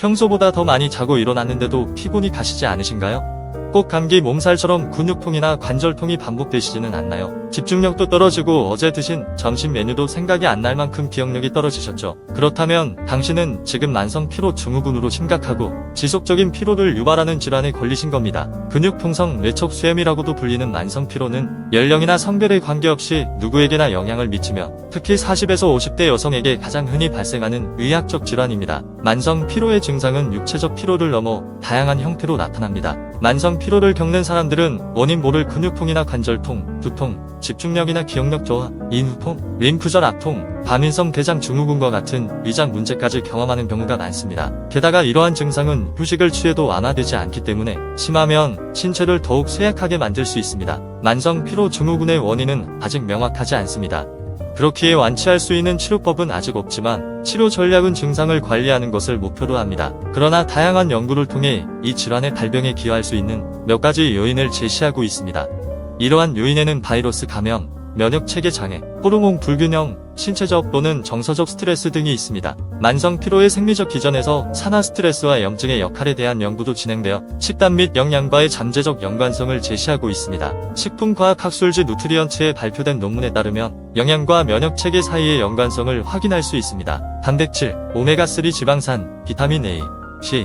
평소보다 더 많이 자고 일어났는데도 피곤이 가시지 않으신가요? 꼭 감기 몸살처럼 근육통이나 관절통이 반복되시지는 않나요? 집중력도 떨어지고 어제 드신 점심 메뉴도 생각이 안 날 만큼 기억력이 떨어지셨죠? 그렇다면 당신은 지금 만성 피로 증후군으로 심각하고 지속적인 피로를 유발하는 질환에 걸리신 겁니다. 근육통성 뇌척수염이라고도 불리는 만성 피로는 연령이나 성별에 관계없이 누구에게나 영향을 미치며 특히 40에서 50대 여성에게 가장 흔히 발생하는 의학적 질환입니다. 만성 피로의 증상은 육체적 피로를 넘어 다양한 형태로 나타납니다. 만성 피로를 겪는 사람들은 원인 모를 근육통이나 관절통, 두통, 집중력이나 기억력 저하, 인후통, 림프절 압통, 과민성 대장 증후군과 같은 위장 문제까지 경험하는 경우가 많습니다. 게다가 이러한 증상은 휴식을 취해도 완화되지 않기 때문에 심하면 신체를 더욱 쇠약하게 만들 수 있습니다. 만성 피로 증후군의 원인은 아직 명확하지 않습니다. 그렇기에 완치할 수 있는 치료법은 아직 없지만 치료 전략은 증상을 관리하는 것을 목표로 합니다. 그러나 다양한 연구를 통해 이 질환의 발병에 기여할 수 있는 몇 가지 요인을 제시하고 있습니다. 이러한 요인에는 바이러스 감염, 면역체계 장애, 호르몬 불균형, 신체적 또는 정서적 스트레스 등이 있습니다. 만성 피로의 생리적 기전에서 산화 스트레스와 염증의 역할에 대한 연구도 진행되어 식단 및 영양과의 잠재적 연관성을 제시하고 있습니다. 식품과학학술지 누트리언츠에 발표된 논문에 따르면 영양과 면역체계 사이의 연관성을 확인할 수 있습니다. 단백질, 오메가3 지방산, 비타민 A, C,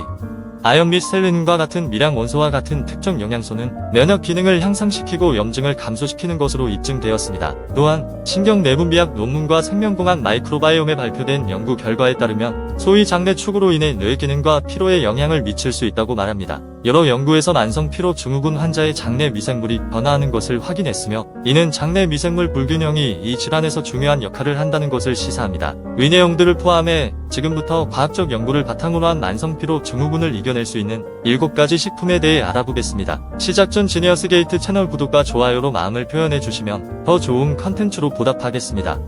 아연 및 셀레닌과 같은 미량 원소와 같은 특정 영양소는 면역 기능을 향상시키고 염증을 감소시키는 것으로 입증되었습니다. 또한 신경 내분비학 논문과 생명공학 마이크로바이옴에 발표된 연구 결과에 따르면 소위 장내 축으로 인해 뇌 기능과 피로에 영향을 미칠 수 있다고 말합니다. 여러 연구에서 만성 피로 증후군 환자의 장내 미생물이 변화하는 것을 확인했으며 이는 장내 미생물 불균형이 이 질환에서 중요한 역할을 한다는 것을 시사합니다. 위 내용들을 포함해 지금부터 과학적 연구를 바탕으로 한 만성 피로 증후군을 이겨낼 수 있는 7가지 식품에 대해 알아보겠습니다. 시작 전 지니어스 게이트 채널 구독과 좋아요로 마음을 표현해 주시면 더 좋은 컨텐츠로 보답하겠습니다.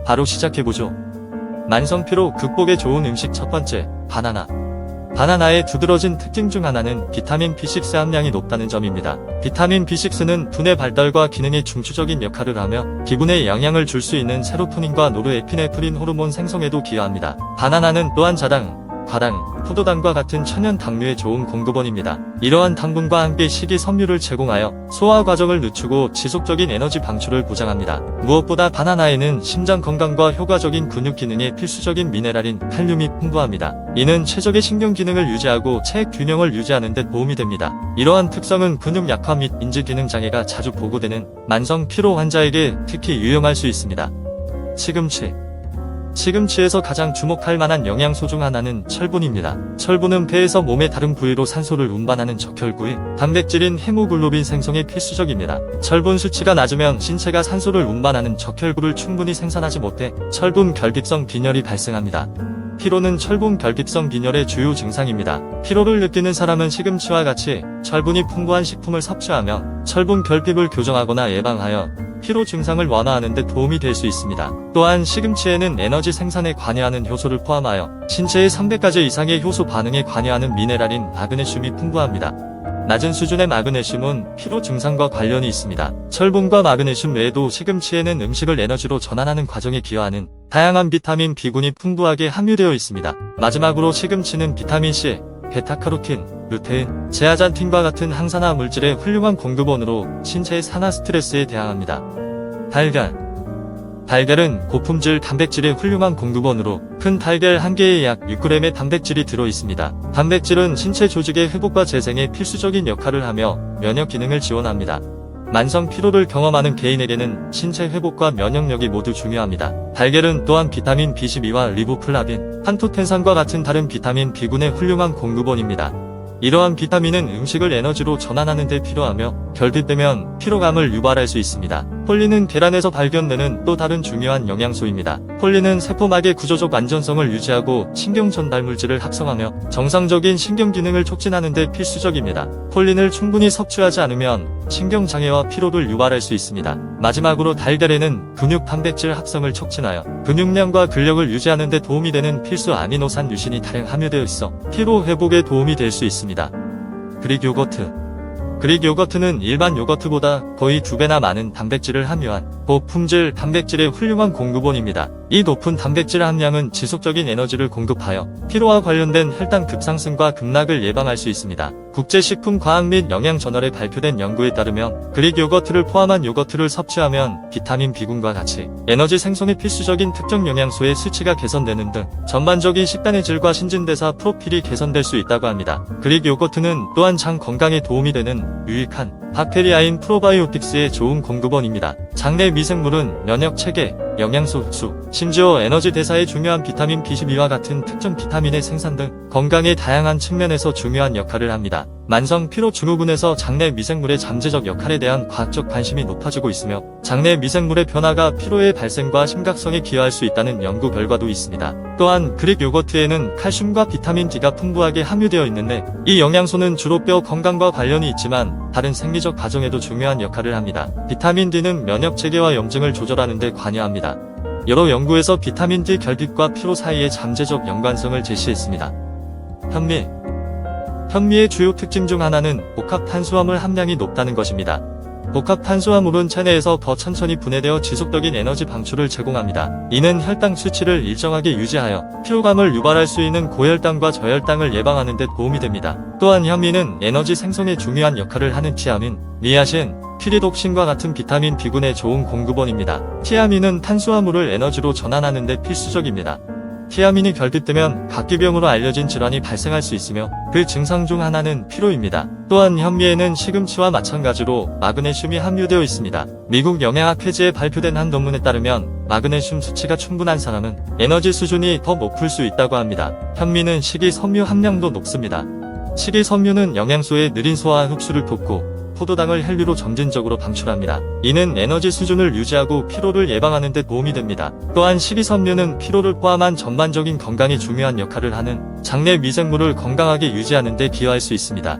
바로 시작해보죠. 만성 피로 극복에 좋은 음식 첫 번째, 바나나. 바나나의 두드러진 특징 중 하나는 비타민 B6 함량이 높다는 점입니다. 비타민 B6는 두뇌 발달과 기능에 중추적인 역할을 하며 기분에 영향을 줄 수 있는 세로토닌과 노르에피네프린 호르몬 생성에도 기여합니다. 바나나는 또한 자당, 과당, 포도당과 같은 천연 당류의 좋은 공급원입니다. 이러한 당분과 함께 식이섬유를 제공하여 소화 과정을 늦추고 지속적인 에너지 방출을 보장합니다. 무엇보다 바나나에는 심장 건강과 효과적인 근육 기능에 필수적인 미네랄인 칼륨이 풍부합니다. 이는 최적의 신경 기능을 유지하고 체액 균형을 유지하는 데 도움이 됩니다. 이러한 특성은 근육 약화 및 인지 기능 장애가 자주 보고되는 만성 피로 환자에게 특히 유용할 수 있습니다. 시금치. 시금치에서 가장 주목할 만한 영양소 중 하나는 철분입니다. 철분은 폐에서 몸의 다른 부위로 산소를 운반하는 적혈구의 단백질인 헤모글로빈 생성에 필수적입니다. 철분 수치가 낮으면 신체가 산소를 운반하는 적혈구를 충분히 생산하지 못해 철분 결핍성 빈혈이 발생합니다. 피로는 철분 결핍성 빈혈의 주요 증상입니다. 피로를 느끼는 사람은 시금치와 같이 철분이 풍부한 식품을 섭취하며 철분 결핍을 교정하거나 예방하여 피로 증상을 완화하는 데 도움이 될 수 있습니다. 또한 시금치에는 에너지 생산에 관여하는 효소를 포함하여 신체의 300가지 이상의 효소 반응에 관여하는 미네랄인 마그네슘이 풍부합니다. 낮은 수준의 마그네슘은 피로 증상과 관련이 있습니다. 철분과 마그네슘 외에도 시금치에는 음식을 에너지로 전환하는 과정에 기여하는 다양한 비타민 B군이 풍부하게 함유되어 있습니다. 마지막으로 시금치는 비타민C, 베타카로틴, 루테인, 제아잔틴과 같은 항산화 물질의 훌륭한 공급원으로 신체의 산화 스트레스에 대항합니다. 달걀. 달걀은 고품질 단백질의 훌륭한 공급원으로 큰 달걀 1개에 약 6g의 단백질이 들어있습니다. 단백질은 신체 조직의 회복과 재생에 필수적인 역할을 하며 면역 기능을 지원합니다. 만성 피로를 경험하는 개인에게는 신체 회복과 면역력이 모두 중요합니다. 달걀은 또한 비타민 B12와 리보플라빈, 판토텐산과 같은 다른 비타민 B군의 훌륭한 공급원입니다. 이러한 비타민은 음식을 에너지로 전환하는 데 필요하며 결핍되면 피로감을 유발할 수 있습니다. 폴린은 계란에서 발견되는 또 다른 중요한 영양소입니다. 폴린은 세포막의 구조적 안전성을 유지하고 신경 전달 물질을 합성하며 정상적인 신경 기능을 촉진하는 데 필수적입니다. 폴린을 충분히 섭취하지 않으면 신경 장애와 피로를 유발할 수 있습니다. 마지막으로 달걀에는 근육 단백질 합성을 촉진하여 근육량과 근력을 유지하는 데 도움이 되는 필수 아미노산 유신이 다량 함유되어 있어 피로 회복에 도움이 될 수 있습니다. 그릭 요거트. 그릭 요거트는 일반 요거트보다 거의 2배나 많은 단백질을 함유한 고품질 단백질의 훌륭한 공급원입니다. 이 높은 단백질 함량은 지속적인 에너지를 공급하여 피로와 관련된 혈당 급상승과 급락을 예방할 수 있습니다. 국제식품과학 및 영양저널에 발표된 연구에 따르면 그릭 요거트를 포함한 요거트를 섭취하면 비타민 B군과 같이 에너지 생성에 필수적인 특정 영양소의 수치가 개선되는 등 전반적인 식단의 질과 신진대사 프로필이 개선될 수 있다고 합니다. 그릭 요거트는 또한 장 건강에 도움이 되는 유익한 박테리아인 프로바이오틱스의 좋은 공급원입니다. 장내 미생물은 면역 체계, 영양소 흡수, 심지어 에너지 대사에 중요한 비타민 B12와 같은 특정 비타민의 생산 등 건강의 다양한 측면에서 중요한 역할을 합니다. 만성 피로 증후군에서 장내 미생물의 잠재적 역할에 대한 과학적 관심이 높아지고 있으며 장내 미생물의 변화가 피로의 발생과 심각성에 기여할 수 있다는 연구 결과도 있습니다. 또한 그릭 요거트에는 칼슘과 비타민 D가 풍부하게 함유되어 있는데 이 영양소는 주로 뼈 건강과 관련이 있지만 다른 생리적 과정에도 중요한 역할을 합니다. 비타민 D는 면역 체계와 염증을 조절하는 데 관여합니다. 여러 연구에서 비타민 D 결핍과 피로 사이의 잠재적 연관성을 제시했습니다. 현미의 주요 특징 중 하나는 복합 탄수화물 함량이 높다는 것입니다. 복합 탄수화물은 체내에서 더 천천히 분해되어 지속적인 에너지 방출을 제공합니다. 이는 혈당 수치를 일정하게 유지하여 피로감을 유발할 수 있는 고혈당과 저혈당을 예방하는 데 도움이 됩니다. 또한 현미는 에너지 생성에 중요한 역할을 하는 티아민, 니아신, 피리독신과 같은 비타민 B군의 좋은 공급원입니다. 티아민은 탄수화물을 에너지로 전환하는 데 필수적입니다. 티아민이 결핍되면 각기병으로 알려진 질환이 발생할 수 있으며 그 증상 중 하나는 피로입니다. 또한 현미에는 시금치와 마찬가지로 마그네슘이 함유되어 있습니다. 미국 영양학회지에 발표된 한 논문에 따르면 마그네슘 수치가 충분한 사람은 에너지 수준이 더 높을 수 있다고 합니다. 현미는 식이섬유 함량도 높습니다. 식이섬유는 영양소의 느린 소화 흡수를 돕고 포도당을 헬리로 점진적으로 방출합니다. 이는 에너지 수준을 유지하고 피로를 예방하는 데 도움이 됩니다. 또한 식이섬유는 피로를 포함한 전반적인 건강에 중요한 역할을 하는 장내 미생물을 건강하게 유지하는 데 기여할 수 있습니다.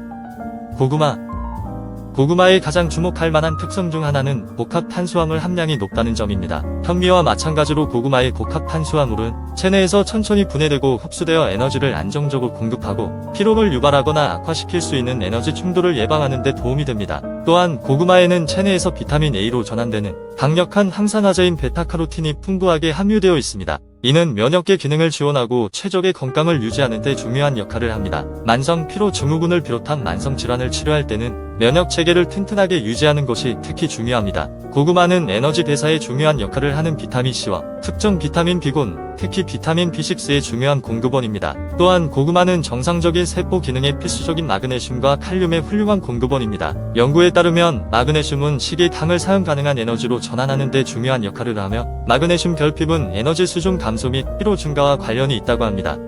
고구마의 가장 주목할 만한 특성 중 하나는 복합 탄수화물 함량이 높다는 점입니다. 현미와 마찬가지로 고구마의 복합 탄수화물은 체내에서 천천히 분해되고 흡수되어 에너지를 안정적으로 공급하고 피로를 유발하거나 악화시킬 수 있는 에너지 충돌을 예방하는 데 도움이 됩니다. 또한 고구마에는 체내에서 비타민 A로 전환되는 강력한 항산화제인 베타카로틴이 풍부하게 함유되어 있습니다. 이는 면역계 기능을 지원하고 최적의 건강을 유지하는 데 중요한 역할을 합니다. 만성 피로 증후군을 비롯한 만성 질환을 치료할 때는 면역 체계를 튼튼하게 유지하는 것이 특히 중요합니다. 고구마는 에너지 대사에 중요한 역할을 하는 비타민 C와 특정 비타민 B군, 특히 비타민 B6의 중요한 공급원입니다. 또한 고구마는 정상적인 세포 기능에 필수적인 마그네슘과 칼륨의 훌륭한 공급원입니다. 연구에 따르면 마그네슘은 식이당을 사용 가능한 에너지로 전환하는 데 중요한 역할을 하며 마그네슘 결핍은 에너지 수준 감소 및 피로 증가와 관련이 있다고 합니다.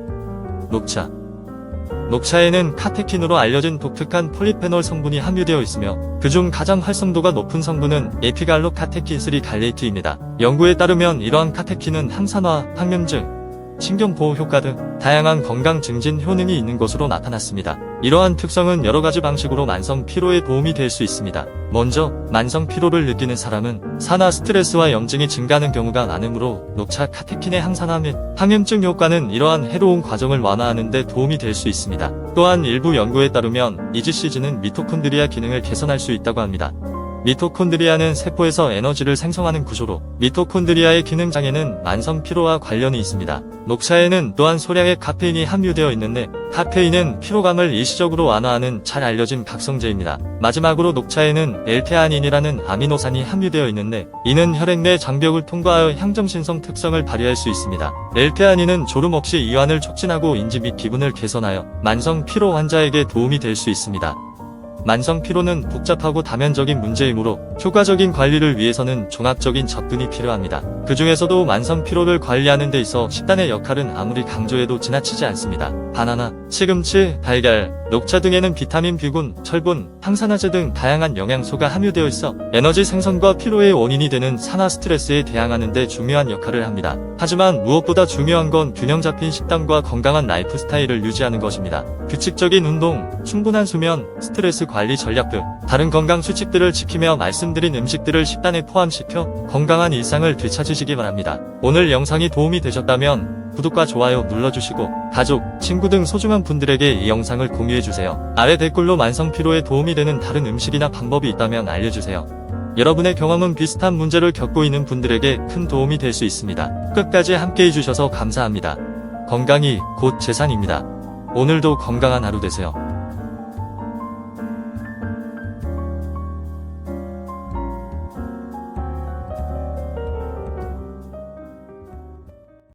녹차에는 카테킨으로 알려진 독특한 폴리페놀 성분이 함유되어 있으며 그중 가장 활성도가 높은 성분은 에피갈로카테킨3 갈레이트입니다. 연구에 따르면 이러한 카테킨은 항산화, 항염증, 신경보호 효과 등 다양한 건강 증진 효능이 있는 것으로 나타났습니다. 이러한 특성은 여러가지 방식으로 만성 피로에 도움이 될 수 있습니다. 먼저 만성 피로를 느끼는 사람은 산화 스트레스와 염증이 증가하는 경우가 많으므로 녹차 카테킨의 항산화 및 항염증 효과는 이러한 해로운 과정을 완화하는 데 도움이 될 수 있습니다. 또한 일부 연구에 따르면 이지CG는 미토콘드리아 기능을 개선할 수 있다고 합니다. 미토콘드리아는 세포에서 에너지를 생성하는 구조로 미토콘드리아의 기능 장애는 만성 피로와 관련이 있습니다. 녹차에는 또한 소량의 카페인이 함유되어 있는데 카페인은 피로감을 일시적으로 완화하는 잘 알려진 각성제입니다. 마지막으로 녹차에는 엘테아닌이라는 아미노산이 함유되어 있는데 이는 혈액 내 장벽을 통과하여 향정신성 특성을 발휘할 수 있습니다. 엘테아닌은 졸음 없이 이완을 촉진하고 인지 및 기분을 개선하여 만성 피로 환자에게 도움이 될 수 있습니다. 만성 피로는 복잡하고 다면적인 문제이므로 효과적인 관리를 위해서는 종합적인 접근이 필요합니다. 그 중에서도 만성 피로를 관리하는 데 있어 식단의 역할은 아무리 강조해도 지나치지 않습니다. 바나나, 시금치, 달걀, 녹차 등에는 비타민 B군, 철분, 항산화제 등 다양한 영양소가 함유되어 있어 에너지 생성과 피로의 원인이 되는 산화 스트레스에 대항하는 데 중요한 역할을 합니다. 하지만 무엇보다 중요한 건 균형 잡힌 식단과 건강한 라이프 스타일을 유지하는 것입니다. 규칙적인 운동, 충분한 수면, 스트레스 관리 전략 등 다른 건강 수칙들을 지키며 말씀드린 음식들을 식단에 포함시켜 건강한 일상을 되찾으시기 바랍니다. 오늘 영상이 도움이 되셨다면 구독과 좋아요 눌러주시고 가족, 친구 등 소중한 분들에게 이 영상을 공유해주세요. 아래 댓글로 만성 피로에 도움이 되는 다른 음식이나 방법이 있다면 알려주세요. 여러분의 경험은 비슷한 문제를 겪고 있는 분들에게 큰 도움이 될 수 있습니다. 끝까지 함께 해주셔서 감사합니다. 건강이 곧 재산입니다. 오늘도 건강한 하루 되세요.